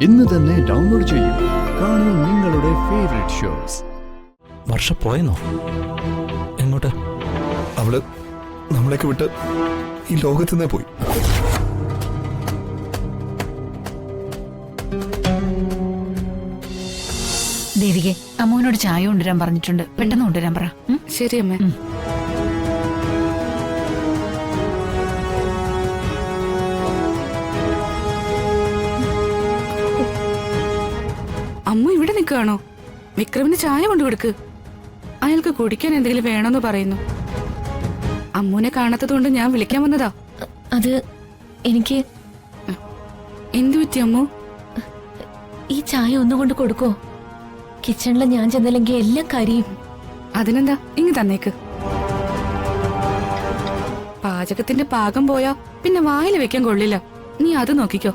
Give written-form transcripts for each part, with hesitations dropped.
ഇന്ന് തന്നെ ഡൗൺലോഡ് ചെയ്യൂ. കാണൂ നിങ്ങളുടെ ഫേവറേറ്റ് ഷോസ്. വർഷ പോയെന്നോ? എങ്ങോട്ട്? അവള് നമ്മളെയൊക്കെ വിട്ട് ഈ ലോകത്തുനിന്നേ പോയി. ദേവികെ, അമ്മുവിനോട് ചായ കൊണ്ടുവരാൻ പറഞ്ഞിട്ടുണ്ട്. പെട്ടെന്ന് കൊണ്ടുവരാൻ പറ. ശരി അമ്മേ. അമ്മ ഇവിടെ നിൽക്കുകയാണോ? വിക്രമിന് ചായ കൊണ്ടുകൊടുക്ക്. അയാൾക്ക് കുടിക്കാൻ എന്തെങ്കിലും വേണമെന്ന് പറയുന്നു. അമ്മുവിനെ കാണാത്തതുകൊണ്ട് ഞാൻ വിളിക്കാൻ വന്നതാ. അത് എനിക്ക് എന്തു പറ്റി അമ്മു? ഈ ചായ ഒന്നുകൊണ്ട് കൊടുക്കോ? കിച്ചണിൽ ഞാൻ ചെന്നില്ലെങ്കിൽ എല്ലാം കരിയും. അതിനെന്താ, ഇങ്ങ് തന്നേക്ക്. പാചകത്തിന്റെ പാകം പോയാ പിന്നെ വായിൽ വെക്കാൻ കൊള്ളില്ല. നീ അത് നോക്കിക്കോ.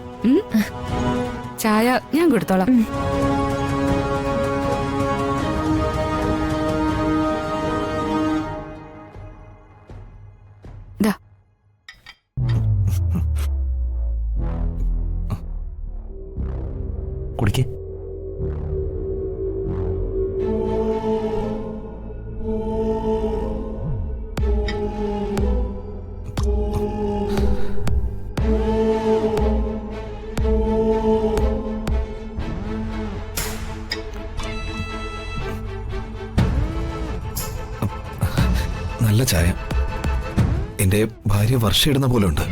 ചായ ഞാൻ കൊടുത്തോളാം. കുടിക്കേ. നല്ല ചായ. എന്റെ ഭാര്യ വർഷ ഇടുന്ന പോലെ ഉണ്ട്.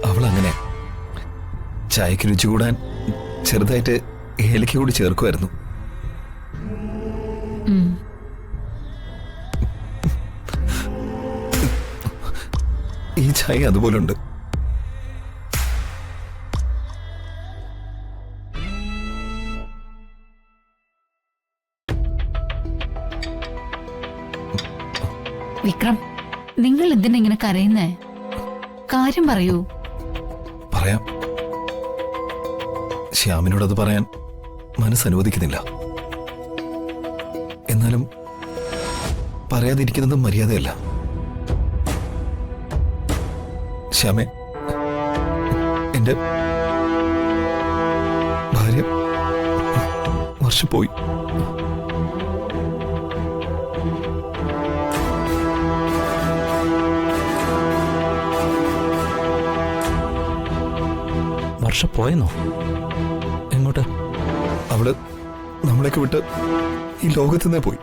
അവളങ്ങനെ ചായക്ക് രുചി കൂടാൻ ചെറുതായിട്ട് ഏലക്ക കൂടി ചേർക്കുമായിരുന്നു. ഈ ചായ അതുപോലുണ്ട്. വിക്രം, നിങ്ങൾ എന്തിനാ ഇങ്ങനെ കരയുന്നേ? കാര്യം പറയൂ. പറയാം. ശ്യാമിനോടത് പറയാൻ മനസ്സനുവദിക്കുന്നില്ല. എന്നാലും പറയാതിരിക്കുന്നത് മര്യാദയല്ല. ശ്യാമേ, എന്റെ ഭാര്യ വർഷ പോയി. വർഷ പോയെന്നോ? എങ്ങോട്ട്? അവള് നമ്മളെയൊക്കെ വിട്ട് ഈ ലോകത്തുനിന്നേ പോയി.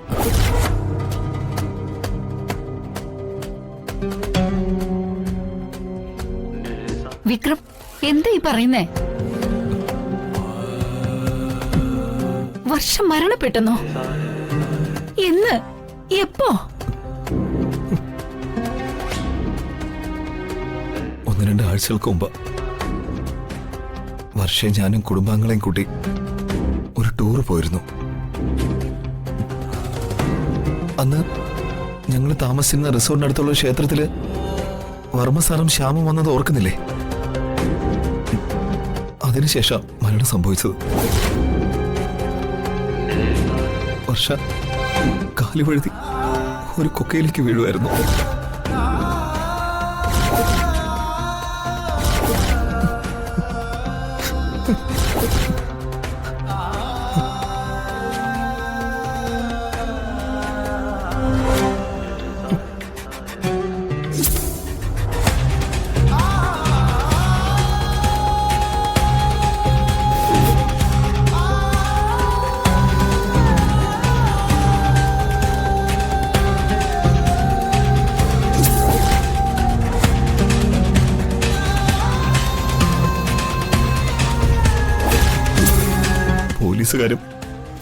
വിക്രം, എന്താ ഈ പറയുന്നേ? വർഷം മരണപ്പെട്ടെന്നോ? എന്ന്? എപ്പോ? ഒന്ന് രണ്ട് ആഴ്ചകൾക്ക് മുമ്പ് വർഷയും ഞാനും കുടുംബാംഗങ്ങളെയും കൂട്ടി ഒരു ടൂർ പോയിരുന്നു. അന്ന് ഞങ്ങൾ താമസിക്കുന്ന റിസോർട്ടിനടുത്തുള്ള ക്ഷേത്രത്തില് വർമ്മസാറും ശ്യാമും വന്നത് ഓർക്കുന്നില്ലേ? അതിനുശേഷം മരണം സംഭവിച്ചത്. വർഷ കാലുവഴുതി ഒരു കൊക്കയിലേക്ക് വീഴുമായിരുന്നു. പോലീസുകാരും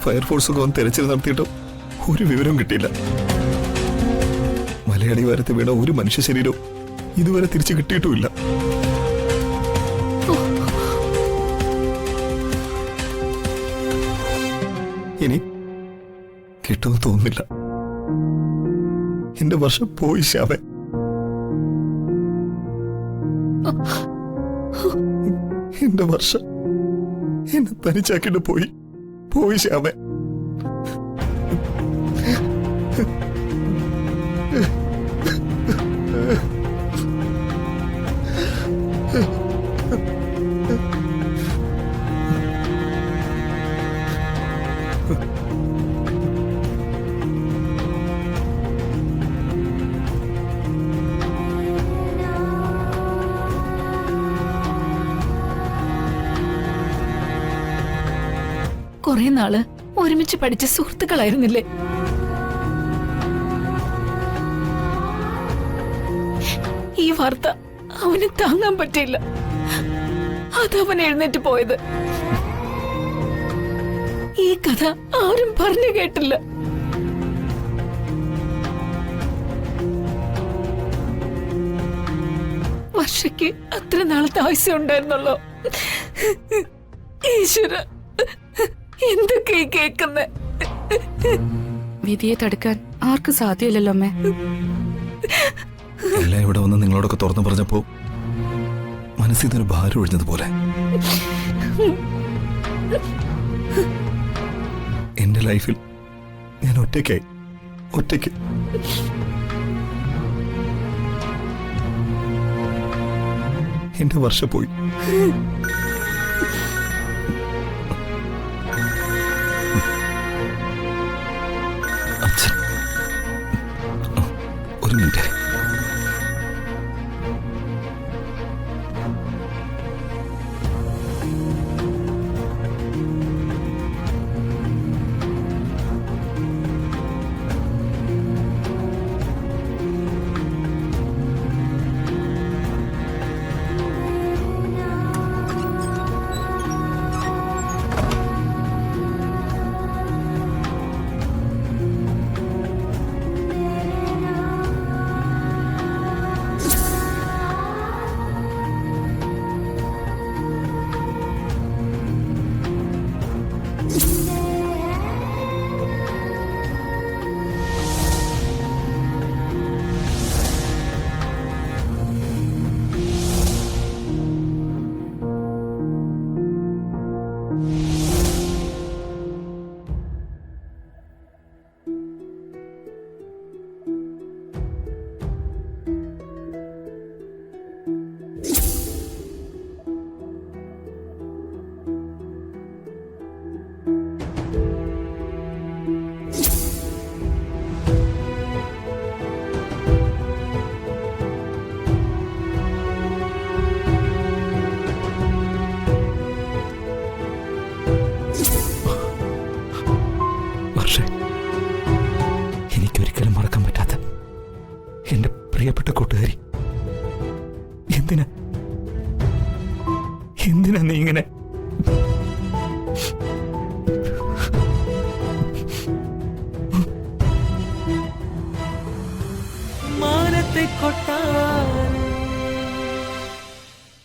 ഫയർഫോഴ്സും വന്ന് തെരച്ചിൽ നടത്തിയിട്ടും ഒരു വിവരവും കിട്ടിയില്ല. മലയടിവാരത്ത് വീണ ഒരു മനുഷ്യ ശരീരവും ഇതുവരെ തിരിച്ചു കിട്ടിയിട്ടുമില്ല. ഇനി കിട്ടുമെന്ന് തോന്നുന്നില്ല. എന്റെ വർഷം പോയി ശ്യാമേ. എന്റെ വർഷം എന്നെ തനിച്ചാക്കിട്ട് പോയി പോയി ശ്യാമേ. കുറെ നാള് ഒരുമിച്ച് പഠിച്ച സുഹൃത്തുക്കളായിരുന്നില്ലേ? ഈ വാർത്ത അവന് താങ്ങാൻ പറ്റിയില്ല. അതവൻ എഴുന്നേറ്റ് പോയത്. ഈ കഥ ആരും പറഞ്ഞു കേട്ടില്ല. വർഷയ്ക്ക് അത്ര നാളത്തെ ആയുസ്യം ഉണ്ടായിരുന്നുള്ളോ? ഈശ്വര, എന്തൊക്കെ കേൾക്കുന്നേ? വിധിയെ തടുക്കാൻ ആർക്കും സാധ്യമല്ലല്ലോ അമ്മേ. എല്ലാം ഇവിടെ വന്ന് നിങ്ങളോടൊക്കെ തുറന്നു പറഞ്ഞപ്പോ മനസ്സിൽ നിന്നൊരു ഭാരം ഒഴിഞ്ഞതുപോലെ. എന്റെ ലൈഫിൽ ഞാൻ ഒറ്റയ്ക്ക് എന്റെ വർഷം പോയി. അച്ഛൻ, ഒരു മിനിറ്റ്. എനിക്കൊരിക്കലും മറക്കാൻ പറ്റാത്ത എന്റെ പ്രിയപ്പെട്ട കൂട്ടുകാരി, എന്തിനാ നീ ഇങ്ങനെ? മാനത്തെ കൊട്ടാ